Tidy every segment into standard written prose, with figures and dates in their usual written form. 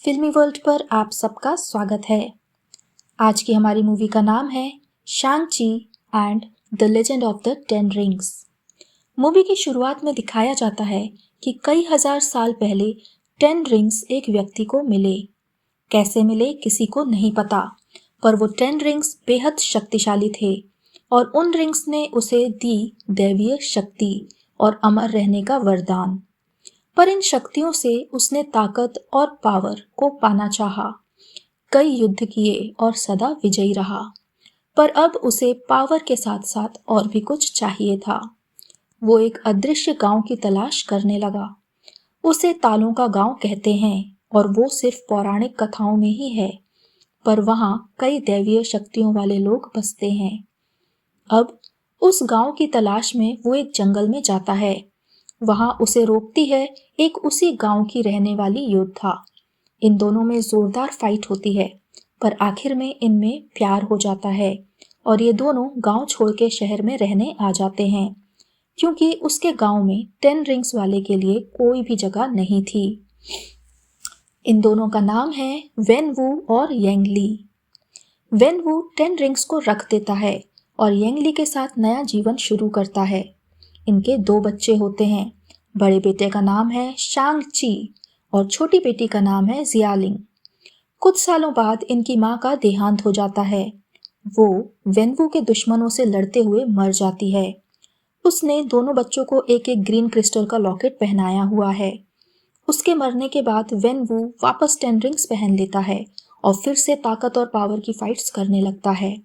फिल्मी वर्ल्ड पर आप सबका स्वागत है। आज की हमारी मूवी का नाम है Shang Chi and the legend of the 10 rings. Movie की शुरुआत में दिखाया जाता है कि कई हजार साल पहले 10 रिंग्स एक व्यक्ति को मिले। कैसे मिले किसी को नहीं पता, पर वो 10 रिंग्स बेहद शक्तिशाली थे और उन रिंग्स ने उसे दी दैवीय शक्ति और अमर रहने का वरदान। पर इन शक्तियों से उसने ताकत और पावर को पाना चाहा, कई युद्ध किए और सदा विजयी रहा। पर अब उसे पावर के साथ साथ और भी कुछ चाहिए था। वो एक अदृश्य गांव की तलाश करने लगा। उसे तालों का गांव कहते हैं और वो सिर्फ पौराणिक कथाओं में ही है, पर वहां कई दैवीय शक्तियों वाले लोग बसते हैं। अब उस गांव की तलाश में वो एक जंगल में जाता है। वहां उसे रोकती है एक उसी गांव की रहने वाली योद्धा। इन दोनों में जोरदार फाइट होती है, पर आखिर में इनमें प्यार हो जाता है और ये दोनों गांव छोड़ के शहर में रहने आ जाते हैं, क्योंकि उसके गांव में 10 रिंग्स वाले के लिए कोई भी जगह नहीं थी। इन दोनों का नाम है वेनवू और येंगली। वेनवू 10 रिंग्स को रख देता है और येंगली के साथ नया जीवन शुरू करता है। इनके 2 बच्चे होते हैं। बड़े बेटे का नाम है शांग-ची और छोटी बेटी का नाम है जियालिंग। कुछ सालों बाद इनकी माँ का देहांत हो जाता है। वो वेनवू के दुश्मनों से लड़ते हुए मर जाती है। उसने दोनों बच्चों को एक एक ग्रीन क्रिस्टल का लॉकेट पहनाया हुआ है। उसके मरने के बाद वेनवू वापस 10 रिंग्स पहन लेता है और फिर से ताकत और पावर की फाइट्स करने लगता है।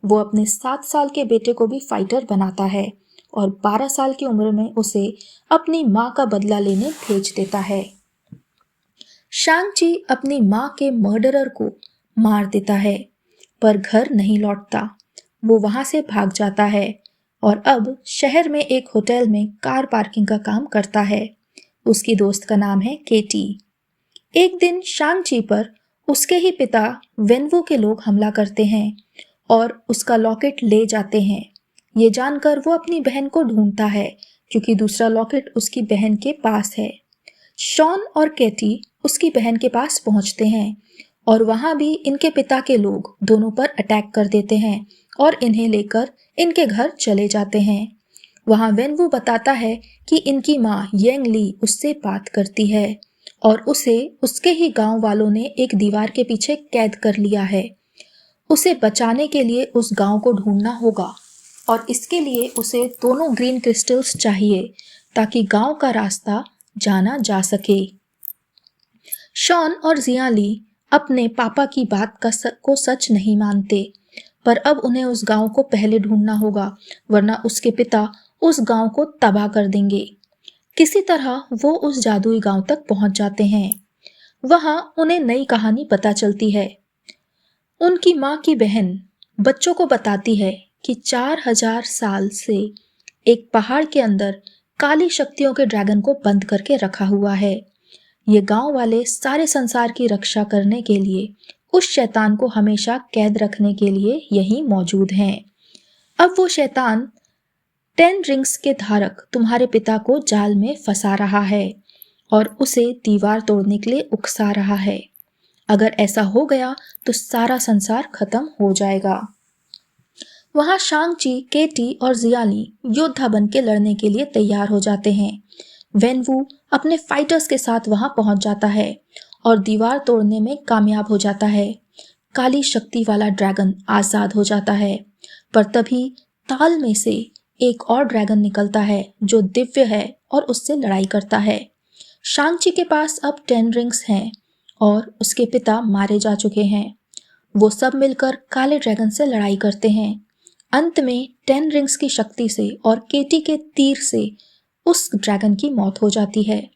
वो अपने 7 साल के बेटे को भी फाइटर बनाता है और 12 साल की उम्र में उसे अपनी माँ का बदला लेने भेज देता है। शांग-ची अपनी माँ के मर्डरर को मार देता है, पर घर नहीं लौटता। वो वहां से भाग जाता है और अब शहर में एक होटल में कार पार्किंग का काम करता है। उसकी दोस्त का नाम है केटी। एक दिन शांग-ची पर उसके ही पिता वेनवू के लोग हमला करते हैं और उसका लॉकेट ले जाते हैं। ये जानकर वो अपनी बहन को ढूंढता है, क्योंकि दूसरा लॉकेट उसकी बहन के पास है। शॉन और केटी उसकी बहन के पास पहुंचते हैं और वहां भी इनके पिता के लोग दोनों पर अटैक कर देते हैं और इन्हें लेकर इनके घर चले जाते हैं। वहां वेनवू बताता है कि इनकी माँ येंगली उससे बात करती है और उसे उसके ही गांव वालों ने एक दीवार के पीछे कैद कर लिया है। उसे बचाने के लिए उस गांव को ढूंढना होगा और इसके लिए उसे दोनों ग्रीन क्रिस्टल्स चाहिए ताकि गांव का रास्ता जाना जा सके। शॉन और जियाली अपने पापा की बात को सच नहीं मानते, पर अब उन्हें उस गांव को पहले ढूंढना होगा, वरना उसके पिता उस गांव को तबाह कर देंगे। किसी तरह वो उस जादुई गांव तक पहुंच जाते हैं। वहां उन्हें नई कहानी पता चलती है। उनकी माँ की बहन बच्चों को बताती है कि 4000 साल से एक पहाड़ के अंदर काली शक्तियों के ड्रैगन को बंद करके रखा हुआ है। ये गांव वाले सारे संसार की रक्षा करने के लिए उस शैतान को हमेशा कैद रखने के लिए यहीं मौजूद हैं। अब वो शैतान 10 रिंग्स के धारक तुम्हारे पिता को जाल में फंसा रहा है और उसे दीवार तोड़ने के लिए उकसा रहा है। अगर ऐसा हो गया तो सारा संसार खत्म हो जाएगा। वहां शांग-ची, केटी और जियाली योद्धा बन के लड़ने के लिए तैयार हो जाते हैं। वेनवू अपने फाइटर्स के साथ वहां पहुंच जाता है और दीवार तोड़ने में कामयाब हो जाता है। काली शक्ति वाला ड्रैगन आजाद हो जाता है, पर तभी ताल में से एक और ड्रैगन निकलता है जो दिव्य है और उससे लड़ाई करता है। शांग-ची के पास अब 10 रिंग्स हैं और उसके पिता मारे जा चुके हैं। वो सब मिलकर काले ड्रैगन से लड़ाई करते हैं। अंत में 10 रिंग्स की शक्ति से और केटी के तीर से उस ड्रैगन की मौत हो जाती है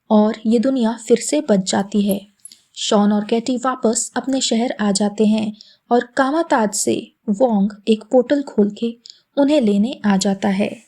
और ये दुनिया फिर से बच जाती है। शॉन और केटी वापस अपने शहर आ जाते हैं और कामाताज से वोंग एक पोर्टल खोल के उन्हें लेने आ जाता है।